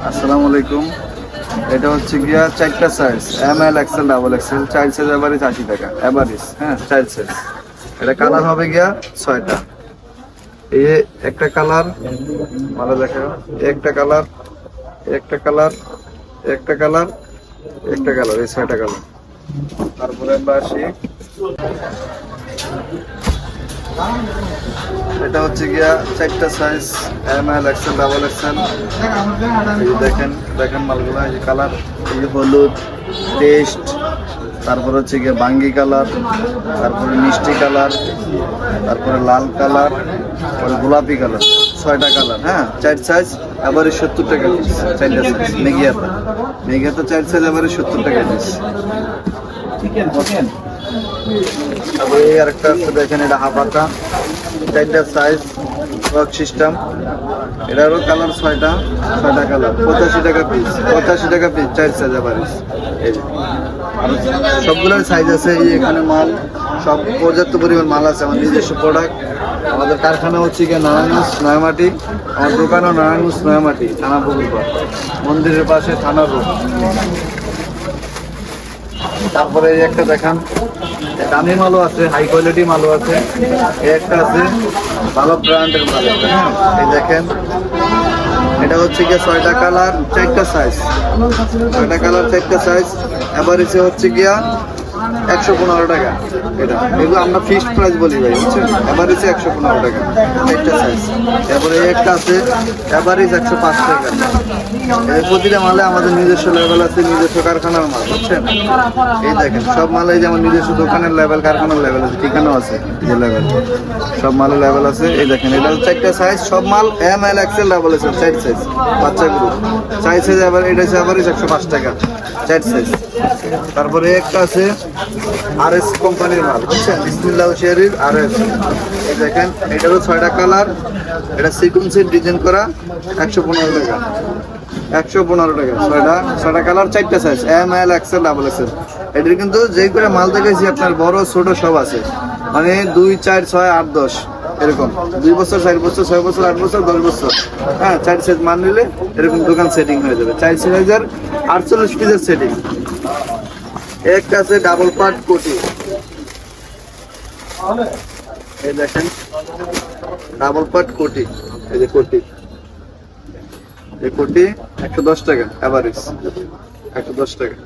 আসসালামু আলাইকুম। এটা হচ্ছে গিয়া চারটা size, M L XL double XL. চার সাইজ এভারেজ 80 টাকা এভারেজ। হ্যাঁ, চার সাইজ। এটা কালার হবে গিয়া 6টা। এই একটা কালার ভালো দেখা, একটা কালার, একটা কালার, একটা কালার, একটা কালার, এই 6টা কালার। তারপরে আমরা আসি, এটা হচ্ছে গিয়া চারটা size, M L XL double XL. দেখেন দেখেন মালগুলো, এই যে কালার, এই যে হলুদ টেস্ট, তারপরে হচ্ছে গিয়ে বাঙ্গি কালার, তারপরে মিষ্টি কালার, তারপরে লাল কালার, তারপরে গোলাপি কালার। 6টা কালার। হ্যাঁ, চার সাইজ এবারে 70 টাকা পিস। চারটা সাইজ মেঘিয়াতা, মেঘিয়াতা চার সাইজ এবারে 70 টাকা পিস। তারপরে এই আরেকটা আছে, দেখেন এটা হাফাতা, চারটা সাইজ ওয়ার্ক সিস্টেম। এটারও কালার 6টা, 6টা কালার, 85 টাকা পিস, 85 টাকা পিস, চার সাইজ এভারেজ। সবগুলোর সাইজ আছে। এই এখানে মাল সব পর্যাপ্ত পরিমাণ মাল আছে। আমার নিজস্ব প্রোডাক্ট। আমাদের কারখানা হচ্ছে গিয়ে নারায়ণগঞ্জ নয়ামাটি, আমার দোকানও নারায়ণগঞ্জ নয়ামাটি, থানা পুকুরপাড়, মন্দিরের পাশে থানার রোড। তারপরে এই একটা দেখান, দামি মালও আছে, হাই কোয়ালিটি মালও আছে। এই একটা আছে ভালো ব্র্যান্ডের মাল। হ্যাঁ, এই দেখেন, এটা হচ্ছে গিয়ে 6টা কালার, 4টা সাইজ। 6টা কালার, 4টা সাইজ। এভারেজে হচ্ছে গিয়া 115 টাকা। এটা এগুলো আমরা ফিক্সড প্রাইস বলি ভাই, বুঝছেন? এভারেজে 115 টাকা, 4টা সাইজ। তারপরে একটা আছে এভারেজ 105 টাকা। এই প্রতিটা মালে আমাদের নিজস্ব লেভেল আছে, নিজস্ব কারখানার মাল, বুঝছেন? এই দেখেন সব মালে যেমন নিজস্ব দোকানের লেভেল, কারখানার লেভেল আছে, ঠিকানাও আছে, যে লেভেল সব মালের লেভেল আছে। এই দেখেন, এটা 4টা সাইজ, সব মাল M L XL double XL, 4 size. বাচ্চা গ্রুপ 4 সাইজ, এবার এটা হচ্ছে এভারেজ 105 টাকা, 4 সাইজ। তারপরে একটা আছে আরএস কোম্পানির মাল, বুঝছেন? বিসমিল্লাহ শেরির আরএস। এই দেখেন, এটারও 6টা কালার, এটা সিকুয়েন্সের ডিজাইন করা, 115 টাকা, 115 টাকা। 6টা কালার, 4টা size, M L XL double XL. এটার কিন্তু যে করে মাল দেখেছি আপনার বড় ছোট সব আছে, মানে 2, 4, 6, 8, 10 এরকম, 2 বছর, 4 বছর, 6 বছর, 8 বছর, 10 বছর। হ্যাঁ, 4 সাইজ মাল নিলে এরকম দোকান সেটিং হয়ে যাবে। 4 সাইজের 48 পিসের সেটিং। একটা আছে ডাবল পার্ট কোটি, এই দেখেন ডাবল পার্ট কোটি, এই যে কোটি, এই কোটি 110 টাকা এভারেজ, 110 টাকা।